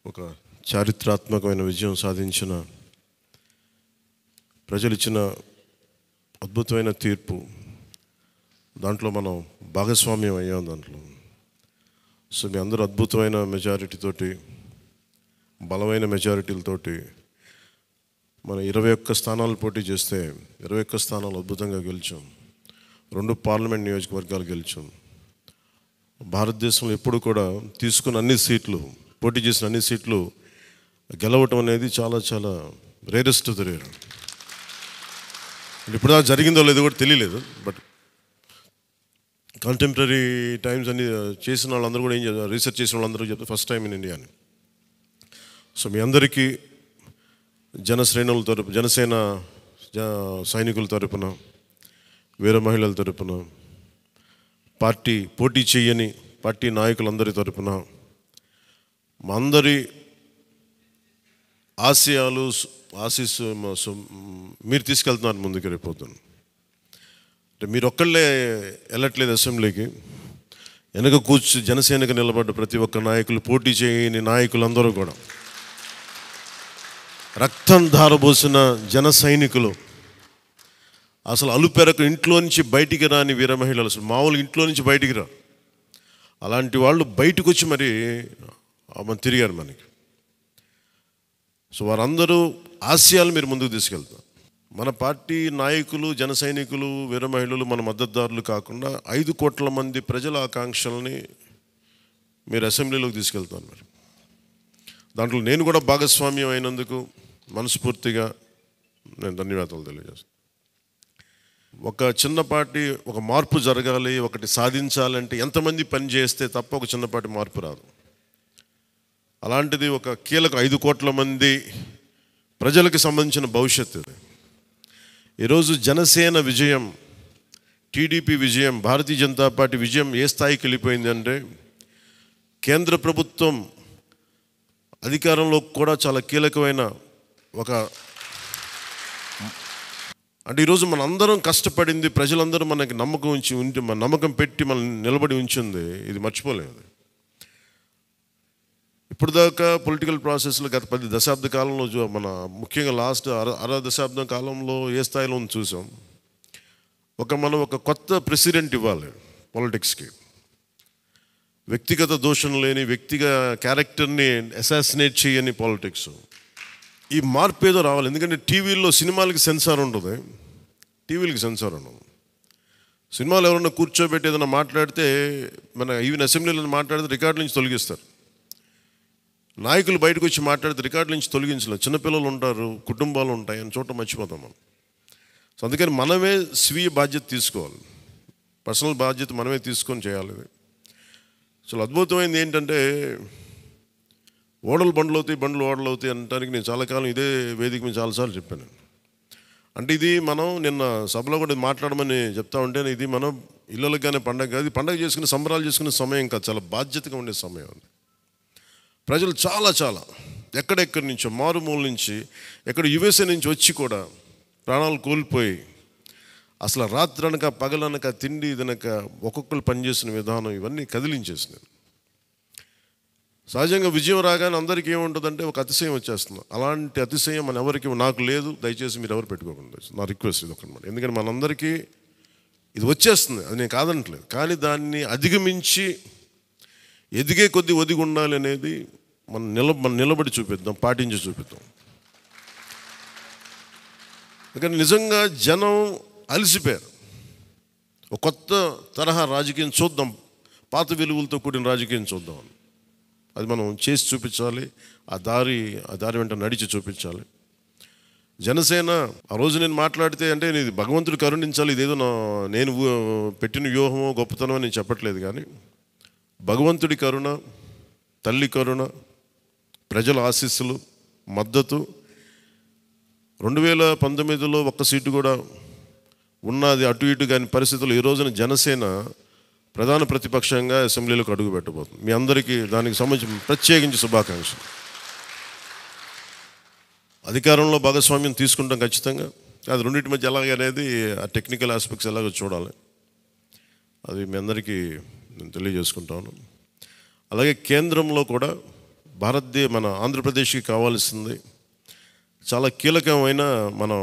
ఒక చారిత్రాత్మకమైన విజయం సాధించిన ప్రజలు ఇచ్చిన అద్భుతమైన తీర్పు. దాంట్లో మనం భాగస్వామ్యం అయ్యాం దాంట్లో. సో మీ అందరూ అద్భుతమైన మెజారిటీతోటి, బలమైన మెజారిటీలతోటి మన 21 స్థానాలు పోటీ చేస్తే 21 స్థానాలు అద్భుతంగా గెలిచాం. 2 పార్లమెంట్ నియోజకవర్గాలు గెలిచాం. భారతదేశంలో ఎప్పుడు కూడా తీసుకున్న అన్ని సీట్లు, పోటీ చేసిన అన్ని సీట్లు గెలవటం అనేది చాలా చాలా రేరెస్ట్ ఆఫ్ ద రేర్. ఇప్పుడు దాకా జరిగిందో లేదో కూడా తెలియలేదు. బట్ కంటెంపరీ టైమ్స్ అన్ని చేసిన వాళ్ళందరూ కూడా ఏం చేస్తారు, రీసెర్చ్ చేసిన వాళ్ళందరూ చెప్తారు ఫస్ట్ టైం ఇన్ ఇండియా అని. సో మీ అందరికీ జనసేన సైనికుల తరపున, వీర మహిళల తరపున, పోటీ చేయని పార్టీ నాయకులందరి తరపున మా అందరి ఆశీస్సు మీరు తీసుకెళ్తున్నారు ముందుకు. రేపోతాను అంటే మీరు ఒక్కళ్ళే వెళ్ళట్లేదు అసెంబ్లీకి. వెనక జనసేనకు నిలబడ్డ ప్రతి ఒక్క నాయకులు, పోటీ చేయని నాయకులందరూ కూడా, రక్తం ధారబోసిన జన సైనికులు, అసలు అలుపెరకు ఇంట్లో నుంచి బయటికి రాని వీర మహిళలు, అసలు మామూలుగా ఇంట్లో నుంచి బయటికి రా, అలాంటి వాళ్ళు బయటకు వచ్చి మరి తిరిగారు మనకి. సో వారందరూ ఆశయాలు మీరు ముందుకు తీసుకెళ్తారు. మన పార్టీ నాయకులు, జన సైనికులు, వీర మహిళలు, మన మద్దతుదారులు కాకుండా 5 కోట్ల మంది ప్రజల ఆకాంక్షల్ని మీరు అసెంబ్లీలోకి తీసుకెళ్తాను. మరి దాంట్లో నేను కూడా భాగస్వామ్యం అయినందుకు మనస్ఫూర్తిగా నేను ధన్యవాదాలు తెలియజేస్తాను. ఒక చిన్న పార్టీ, ఒక మార్పు జరగాలి, ఒకటి సాధించాలంటే ఎంతమంది పని చేస్తే తప్ప ఒక చిన్నపాటి మార్పు రాదు. అలాంటిది ఒక కీలక 5 కోట్ల మంది ప్రజలకు సంబంధించిన భవిష్యత్తు. ఈరోజు జనసేన విజయం, టీడీపీ విజయం, భారతీయ జనతా పార్టీ విజయం ఏ స్థాయికి వెళ్ళిపోయింది అంటే, కేంద్ర ప్రభుత్వం అధికారంలో కూడా చాలా కీలకమైన అంటే ఈరోజు మన అందరం కష్టపడింది, ప్రజలందరూ మనకి నమ్మకం పెట్టి మనం నిలబడి ఉంచింది, ఇది మర్చిపోలేదు. ఇప్పుడు దాకా పొలిటికల్ ప్రాసెస్లో గత 10 దశాబ్ద కాలంలో మన ముఖ్యంగా లాస్ట్ అర దశాబ్దం కాలంలో ఏ స్థాయిలో చూసాం. మనం ఒక కొత్త ప్రెసిడెంట్ ఇవ్వాలి పాలిటిక్స్కి. వ్యక్తిగత దోషం లేని, క్యారెక్టర్ని అసాసినేట్ చేయని పాలిటిక్స్. ఈ మార్పు ఏదో రావాలి. ఎందుకంటే టీవీల్లో సినిమాలకి సెన్సార్ ఉంటుంది, టీవీలకి సెన్సార్ ఉండదు. సినిమాలు ఎవరన్నా కూర్చోబెట్టి ఏదైనా మాట్లాడితే, మన ఈవెన్ అసెంబ్లీలో మాట్లాడితే రికార్డు నుంచి తొలగిస్తారు. నాయకులు బయటకు వచ్చి మాట్లాడితే రికార్డు నుంచి తొలగించలేదు. చిన్నపిల్లలు ఉంటారు, కుటుంబాలు ఉంటాయి అని చోట మర్చిపోతాం మనం. సో అందుకని మనమే స్వీయ బాధ్యత తీసుకోవాలి, పర్సనల్ బాధ్యత మనమే తీసుకొని చేయాలి. చాలా అద్భుతమైనది ఏంటంటే, బండ్లు అవుతాయి అనడానికి నేను చాలా కాలం ఇదే వేదిక మీద చాలాసార్లు చెప్పాను. అంటే ఇది మనం నిన్న సభలో కూడా మాట్లాడమని చెప్తా ఉంటే, ఇది మనం ఇళ్ళకి కానీ పండగ కాదు, పండగ చేసుకునే, సంబరాలు చేసుకునే సమయం కాదు, చాలా బాధ్యతగా ఉండే సమయం. ప్రజలు చాలా ఎక్కడెక్కడి నుంచో, మారుమూల నుంచి, ఎక్కడ యుఎస్ఏ నుంచి వచ్చి కూడా ప్రాణాలు కోల్పోయి, అసలు రాత్రనక పగలనక తిండి తినక ఒక్కొక్కరు పనిచేసిన విధానం ఇవన్నీ కదిలించేసినాయి. సహజంగా విజయం రాగానే అందరికీ ఏముంటుందంటే ఒక అతిశయం వచ్చేస్తుంది. అలాంటి అతిశయం నాకు లేదు. దయచేసి మీరు ఎవరు పెట్టుకోకుండా, నా రిక్వెస్ట్ ఇది ఒకనమాట. ఎందుకంటే మనందరికీ ఇది వచ్చేస్తుంది, అది నేను కాదనట్లేదు. కానీ దాన్ని అధిగమించి ఎదిగే కొద్దీ ఒదిగి ఉండాలి అనేది మనం నిలబడి చూపిద్దాం, పాటించి చూపిద్దాం. ఎందుకంటే నిజంగా జనం అలసిపోయారు. ఒక కొత్త తరహా రాజకీయం చూద్దాం, పాత విలువలతో కూడిన రాజకీయం చూద్దాం. అది మనం చేసి చూపించాలి, ఆ దారి వెంట నడిచి చూపించాలి. జనసేన ఆ రోజు నేను మాట్లాడితే, అంటే ఇది భగవంతుడు కరుణించాలి, ఇదేదో నేను పెట్టిన వ్యూహమో గొప్పతనమో నేను చెప్పట్లేదు. కానీ భగవంతుడి కరుణ, తల్లి కరుణ, ప్రజల ఆశీస్సులు, మద్దతు. 2019లో 1 సీటు కూడా ఉన్నది అటు ఇటు కాని పరిస్థితుల్లో ఈ రోజున జనసేన ప్రధాన ప్రతిపక్షంగా అసెంబ్లీలోకి అడుగు పెట్టబోతుంది. మీ అందరికీ దానికి సంబంధించి ప్రత్యేకించి శుభాకాంక్షలు. అధికారంలో భాగస్వామ్యం తీసుకుంటాం ఖచ్చితంగా. అది రెండింటి మధ్య ఎలాగ అనేది, ఆ టెక్నికల్ ఆస్పెక్ట్స్ ఎలాగో చూడాలి. అది మీ అందరికీ నేను తెలియజేసుకుంటాను. అలాగే కేంద్రంలో కూడా మన ఆంధ్రప్రదేశ్కి కావాల్సింది చాలా కీలకమైన మనం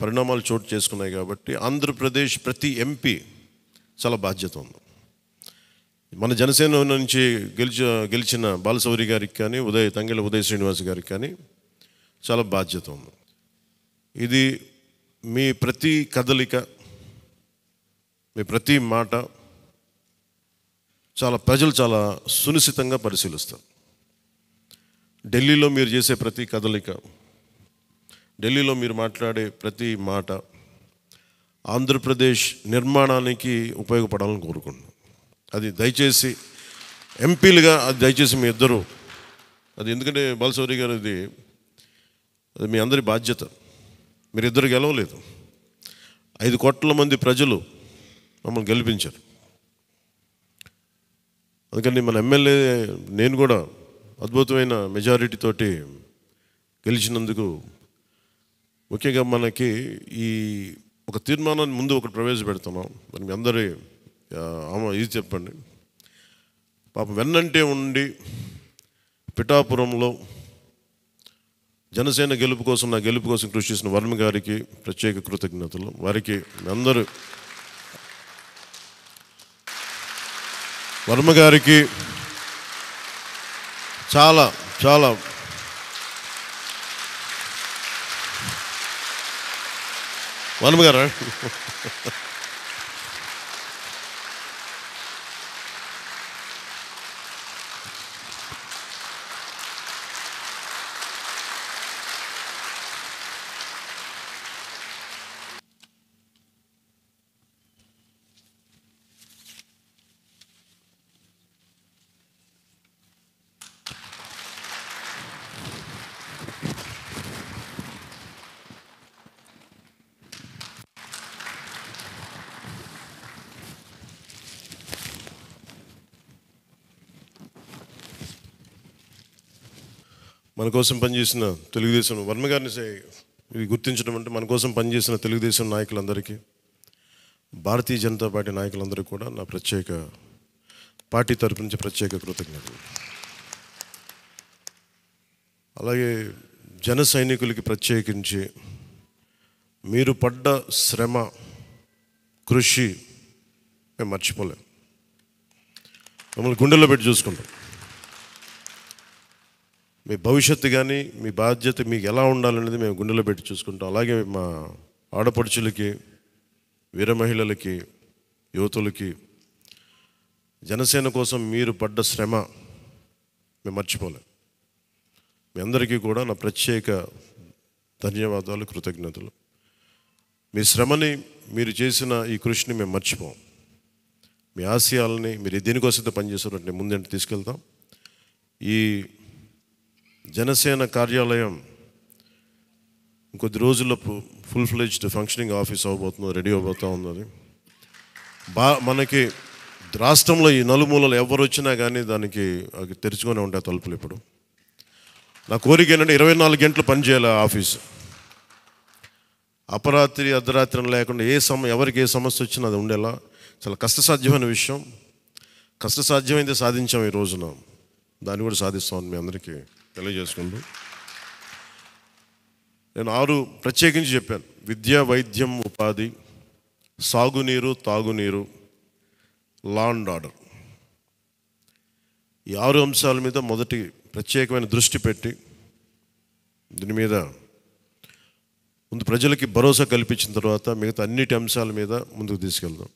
పరిణామాలు చోటు చేసుకున్నాయి కాబట్టి ఆంధ్రప్రదేశ్ ప్రతి ఎంపీ చాలా బాధ్యత ఉంది. మన జనసేన నుంచి గెలిచిన బాలశౌరి గారికి కానీ తంగెళ్ళ ఉదయ్ శ్రీనివాస్ గారికి కానీ చాలా బాధ్యత ఉంది. ఇది మీ ప్రతి కదలిక, మీ ప్రతి మాట ప్రజలు చాలా సునిశ్చితంగా పరిశీలిస్తారు. ఢిల్లీలో మీరు చేసే ప్రతి కదలిక, ఢిల్లీలో మీరు మాట్లాడే ప్రతి మాట ఆంధ్రప్రదేశ్ నిర్మాణానికి ఉపయోగపడాలని కోరుకుంటున్నాను. అది దయచేసి ఎంపీలుగా దయచేసి మీ ఇద్దరు అది, ఎందుకంటే బాలశౌరి గారు అది మీ అందరి బాధ్యత. మీరిద్దరు గెలవలేదు, 5 కోట్ల మంది ప్రజలు మమ్మల్ని గెలిపించారు. అందుకని మన ఎమ్మెల్యే నేను కూడా అద్భుతమైన మెజారిటీ తోటి గెలిచినందుకు ముఖ్యంగా మనకి ఈ ఒక తీర్మానాన్ని ముందు ఒకటి ప్రవేశపెడుతున్నాం. మరి మీ అందరి ఇది చెప్పండి. పాపం వెన్నంటే ఉండి పిఠాపురంలో జనసేన నా గెలుపు కోసం కృషి చేసిన వర్మ గారికి ప్రత్యేక కృతజ్ఞతలు. వారికి అందరూ వర్మ గారికి చాలా చాలా వర్మ గారు మన కోసం పనిచేసిన తెలుగుదేశం వర్మ గారిని ఇది గుర్తించడం అంటే మన కోసం పనిచేసిన తెలుగుదేశం నాయకులందరికీ, భారతీయ జనతా పార్టీ నాయకులందరికీ కూడా నా పార్టీ తరపు నుంచి ప్రత్యేక కృతజ్ఞతలు. అలాగే జన సైనికులకి ప్రత్యేకించి మీరు పడ్డ శ్రమ, కృషి మేము మర్చిపోలేం. మమ్మల్ని గుండెల్లో పెట్టి చూసుకుంటాం. మీ భవిష్యత్తు కానీ మీ బాధ్యత మీకు ఎలా ఉండాలనేది మేము గుండెలో పెట్టి చూసుకుంటాం. అలాగే మా ఆడపడుచులకి, వీర మహిళలకి, యువతులకి జనసేన కోసం మీరు పడ్డ శ్రమ మేము మర్చిపోలేం. మీ అందరికీ కూడా నా ప్రత్యేక ధన్యవాదాలు, కృతజ్ఞతలు. మీ శ్రమని, మీరు చేసిన ఈ కృషిని మేము మర్చిపోం. మీ ఆశయాలని మీరు దేనికోసమైతే పనిచేస్తారంటే ముందంటే తీసుకెళ్తాం. ఈ జనసేన కార్యాలయం ఇంకొద్ది రోజుల్లో ఫుల్ ఫ్లెడ్జ్డ్ ఫంక్షనింగ్ ఆఫీస్ అవ్వబోతుంది, రెడీ అవబోతూ ఉన్నది. మనకి రాష్ట్రంలో ఈ నలుమూలలు ఎవరు వచ్చినా కానీ దానికి తెరుచుకొని ఉంటాయి తలుపులు. ఇప్పుడు నా కోరిక ఏంటంటే 24 గంటలు పనిచేయాలి ఆఫీసు. అపరాత్రి అర్ధరాత్రి లేకుండా ఎవరికి ఏ సమస్య వచ్చినా అది ఉండేలా చాలా కష్టసాధ్యమైన విషయం. కష్టసాధ్యమైతే సాధించాం ఈ రోజున, దాన్ని కూడా సాధిస్తామని మీ అందరికీ తెలియజేసుకుంటూ నేను 6 ప్రత్యేకించి చెప్పాను. విద్య, వైద్యం, ఉపాధి, సాగునీరు, తాగునీరు, లా అండ్ ఆర్డర్. ఈ 6 అంశాల మీద మొదటి ప్రత్యేకమైన దృష్టి పెట్టి దీని మీద ముందు ప్రజలకి భరోసా కల్పించిన తర్వాత మిగతా అన్నిటి అంశాల మీద ముందుకు తీసుకెళ్దాం.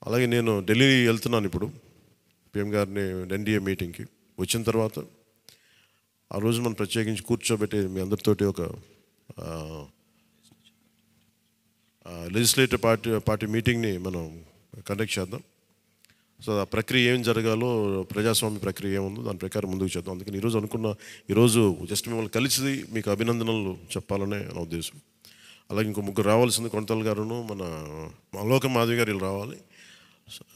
అలాగే నేను ఢిల్లీ వెళ్తున్నాను ఇప్పుడు PM గారిని NDA మీటింగ్కి. వచ్చిన తర్వాత ఆ రోజు మనం ప్రత్యేకించి కూర్చోబెట్టి మీ అందరితోటి ఒక లెజిస్లేటివ్ పార్టీ మీటింగ్ని మనం కండక్ట్ చేద్దాం. సో ఆ ప్రక్రియ ఏం జరగాలో, ప్రజాస్వామ్య ప్రక్రియ ఏముందో దాని ప్రకారం ముందుకు చేద్దాం. అందుకని ఈరోజు జస్ట్ మిమ్మల్ని కలిసి మీకు అభినందనలు చెప్పాలనే నా ఉద్దేశం. అలాగే ఇంకో 3 రావాల్సింది, కొంతల గారును మన లోక మాధవి గారు వీళ్ళు రావాలి,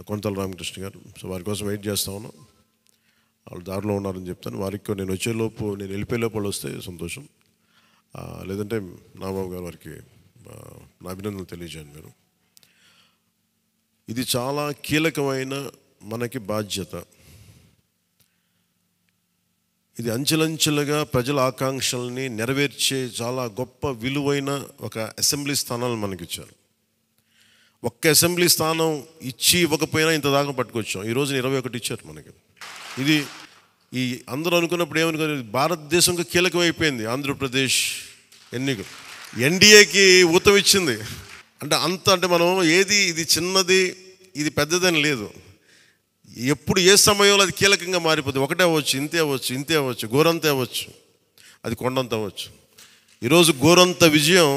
కొంతల రామకృష్ణ గారు. సో వారి కోసం వెయిట్ చేస్తా ఉన్నాం. వాళ్ళు దారిలో ఉన్నారని చెప్తాను. వారికి నేను వెళ్ళిపోయేలోపు వాళ్ళు వస్తే సంతోషం. లేదంటే నాబాబు గారు వారికి నా అభినందనలు తెలియజేయండి మీరు. ఇది చాలా కీలకమైన మనకి బాధ్యత. ఇది అంచెలంచెలుగా ప్రజల ఆకాంక్షల్ని నెరవేర్చే చాలా గొప్ప విలువైన ఒక అసెంబ్లీ స్థానాలను మనకి ఇచ్చారు. ఒక్క అసెంబ్లీ స్థానం ఇచ్చి ఇవ్వకపోయినా ఇంత దాకా పట్టుకొచ్చాం. ఈ రోజున 21 ఇచ్చారు మనకి. ఇది ఈ అందరూ అనుకున్నప్పుడు ఏమనుకున్నారు, భారతదేశంకి కీలకమైపోయింది ఆంధ్రప్రదేశ్ ఎన్నికలు. ఎన్డీఏకి ఊతం ఇచ్చింది. అంటే మనం ఏది ఇది చిన్నది ఇది పెద్దదని లేదు. ఎప్పుడు ఏ సమయంలో అది కీలకంగా మారిపోతుంది. ఒకటే అవ్వచ్చు, ఇంతే అవ్వచ్చు, గోరంత అవ్వచ్చు, అది కొండంత అవ్వచ్చు. ఈరోజు గోరంత విజయం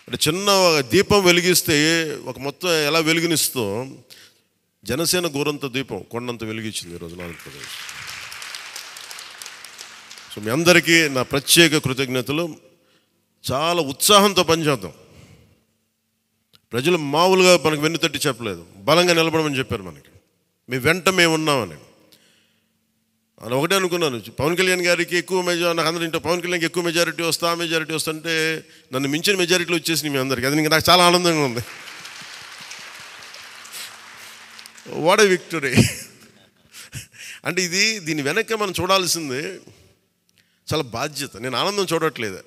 అంటే చిన్న దీపం వెలిగిస్తే ఒక మొత్తం ఎలా వెలిగినిస్తో జనసేన గోరంత దీపం కొండంత వెలిగించింది ఈరోజు ఆంధ్రప్రదేశ్. సో మీ అందరికీ నా ప్రత్యేక కృతజ్ఞతలు. చాలా ఉత్సాహంతో పనిచేద్దాం. ప్రజలు మామూలుగా మనకు వెన్నుతట్టి చెప్పలేదు, బలంగా నిలబడమని చెప్పారు మనకి. మీ వెంట మేము ఉన్నామని. అని ఒకటే అనుకున్నాను, పవన్ కళ్యాణ్ గారికి ఎక్కువ నాకు అందరూ ఇంట్లో పవన్ కళ్యాణ్కి ఎక్కువ మెజారిటీ వస్తుంటే నన్ను మించిన మెజారిటీలు వచ్చేసి మీ అందరికీ. అది నాకు చాలా ఆనందంగా ఉంది. What a victory. అంటే దీని వెనక మనం చూడాల్సింది చాలా బాధ్యత. నేను ఆనందం చూడట్లేదు.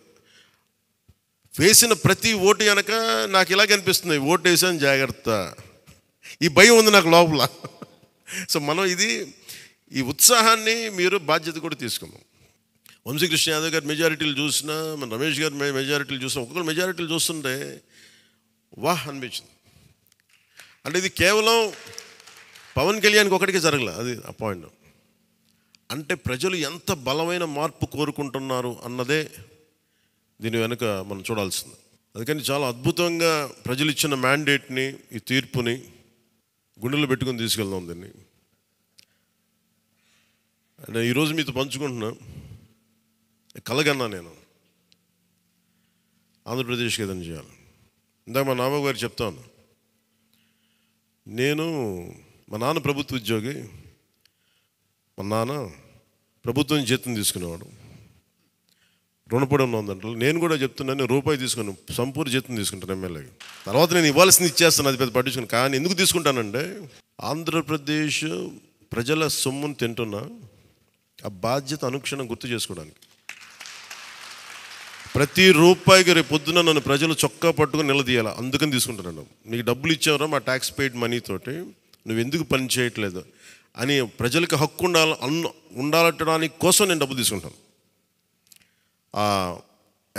వేసిన ప్రతి ఓటు వెనక నాకు ఇలాగ అనిపిస్తుంది, ఓటు వేసాను జాగ్రత్త, ఈ భయం ఉంది నాకు లోపల. సో మనం ఈ ఉత్సాహాన్ని మీరు బాధ్యత కూడా తీసుకున్నాం. వంశీకృష్ణ యాదవ్ గారి మెజారిటీలు చూసినా, మన రమేష్ గారి మెజారిటీలు చూసినా, ఒక్కొక్కరు మెజారిటీలు చూస్తుంటే వాహ్ అనిపించింది. అంటే ఇది కేవలం పవన్ కళ్యాణ్కి ఒకటికి జరగలే, అది ఆ పాయింట్. అంటే ప్రజలు ఎంత బలమైన మార్పు కోరుకుంటున్నారు అన్నదే దీని వెనుక మనం చూడాల్సింది. అందుకని చాలా అద్భుతంగా ప్రజలు ఇచ్చిన మ్యాండేట్ని, ఈ తీర్పుని గుండెలో పెట్టుకుని తీసుకెళ్దాం దీన్ని. అంటే ఈరోజు మీతో పంచుకుంటున్నా, కలగన్నా నేను ఆంధ్రప్రదేశ్కి ఏదైనా చేయాలి. ఇందాక మా నాన్న గారు చెప్తాను, మా నాన్న ప్రభుత్వ ఉద్యోగి, మా నాన్న ప్రభుత్వం జీతం తీసుకునేవాడు, రుణపడి ఉందంటే. నేను కూడా చెప్తున్నాను, రూపాయి తీసుకుని సంపూర్ణ జీతం తీసుకుంటాను ఎమ్మెల్యేకి. తర్వాత నేను ఇవ్వాల్సింది ఇచ్చేస్తాను, అది పెద్ద పట్టించుకుని. కానీ ఎందుకు తీసుకుంటానంటే ఆంధ్రప్రదేశ్ ప్రజల సొమ్మును తింటున్నా ఆ బాధ్యత అనుక్షణం గుర్తు చేసుకోవడానికి. ప్రతి రూపాయికి రేపు పొద్దున నన్ను ప్రజలు చొక్కా పట్టుకుని నిలదీయాలి, అందుకని తీసుకుంటున్నాను. నీకు డబ్బులు ఇచ్చావరా మా ట్యాక్స్ పెయిడ్ మనీతోటి, నువ్వు ఎందుకు పని చేయట్లేదు అని ప్రజలకు హక్కు ఉండాలటడానికి కోసం నేను డబ్బులు తీసుకుంటాను.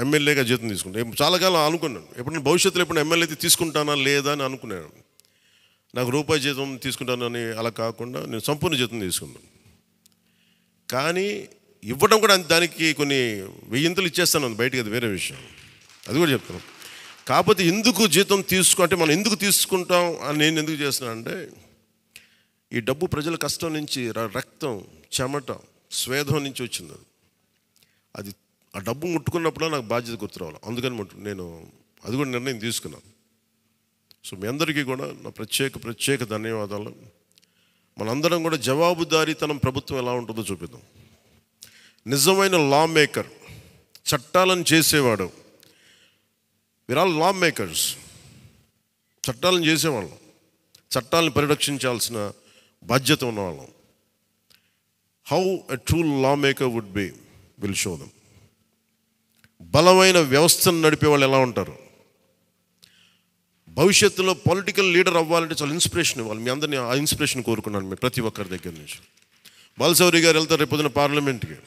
ఎమ్మెల్యేగా జీతం తీసుకుంటాను. చాలా కాలం అనుకున్నాను, ఎప్పుడైనా భవిష్యత్తులో ఎప్పుడు ఎమ్మెల్యే అయితే తీసుకుంటానా లేదా అని అనుకున్నాను. నాకు రూపాయి జీతం తీసుకుంటానని అలా కాకుండా నేను సంపూర్ణ జీతం తీసుకున్నాను. కానీ ఇవ్వడం కూడా దానికి కొన్ని వెయ్యింతలు ఇచ్చేస్తాను బయటికి, అది వేరే విషయం, అది కూడా చెప్తాను. కాకపోతే ఎందుకు జీతం అంటే మనం ఎందుకు తీసుకుంటాం అని నేను ఎందుకు చేస్తున్నాను అంటే, ఈ డబ్బు ప్రజల కష్టం నుంచి, రక్తం, చెమట, స్వేదం నుంచి వచ్చింది. అది ఆ డబ్బు ముట్టుకున్నప్పుడు నాకు బాధ్యత గుర్తు రావాలి. అందుకని నేను అది కూడా నిర్ణయం తీసుకున్నాను. సో మీ అందరికీ కూడా నా ప్రత్యేక ధన్యవాదాలు. మనందరం కూడా జవాబుదారీతనం ప్రభుత్వం ఎలా ఉంటుందో చూపిద్దాం. నిజమైన లా మేకర్, చట్టాలను చేసేవాడు. We are all law makers. చట్టాలను చేసేవాళ్ళం, చట్టాలను పరిరక్షించాల్సిన బాధ్యత ఉన్నవాళ్ళం. How a true law maker would be will show them. బలమైన వ్యవస్థను నడిపే వాళ్ళు ఎలా ఉంటారు. భవిష్యత్తులో పొలిటికల్ లీడర్ అవ్వాలంటే చాలా ఇన్స్పిరేషన్ ఇవ్వాలి. మీ అందరినీ ఆ ఇన్స్పిరేషన్ కోరుకున్నాను మీరు ప్రతి ఒక్కరి దగ్గర నుంచి. బాలశౌరి గారు వెళ్తారు రేపు పొద్దున పార్లమెంట్కి.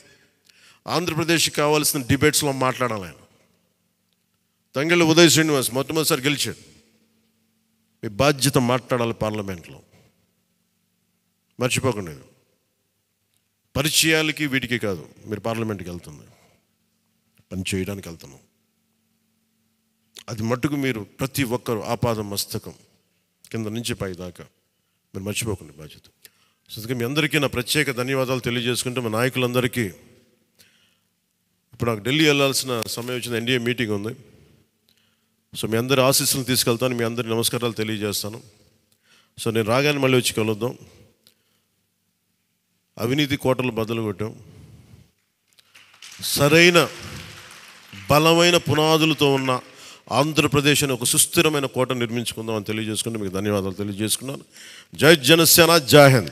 ఆంధ్రప్రదేశ్కి కావాల్సిన డిబేట్స్లో మాట్లాడాలి ఆయన. తంగెళ్ళ ఉదయ్ శ్రీనివాస్ మొట్టమొదటిసారి గెలిచాడు. మీ బాధ్యత మాట్లాడాలి పార్లమెంట్లో, మర్చిపోకండి. పరిచయాలకి వీటికి కాదు, మీరు పార్లమెంట్కి వెళ్తుంది, పని చేయడానికి వెళ్తున్నాం. అది మట్టుకు మీరు ప్రతి ఒక్కరు ఆపాదం మస్తకం కింద నుంచి పై దాకా మీరు మర్చిపోకండి బాధ్యత. సో అందుకే మీ అందరికీ నా ప్రత్యేక ధన్యవాదాలు తెలియజేసుకుంటే, మా నాయకులందరికీ ఇప్పుడు నాకు ఢిల్లీ వెళ్ళాల్సిన సమయం వచ్చింది, ఎన్డీఏ మీటింగ్ ఉంది. సో మీ అందరి ఆశీస్సులు తీసుకెళ్తాను, మీ అందరి నమస్కారాలు తెలియజేస్తాను. సో నేను రాగానే మళ్ళీ వచ్చి కలుద్దాం. అవినీతి కోటలు బద్దలు కొట్టాం, సరైన బలమైన పునాదులతో ఉన్న ఆంధ్రప్రదేశ్ అని ఒక సుస్థిరమైన కోట నిర్మించుకుందాం అని తెలియజేసుకుంటూ మీకు ధన్యవాదాలు తెలియజేసుకున్నాను. జై జనసేన, జై హింద్.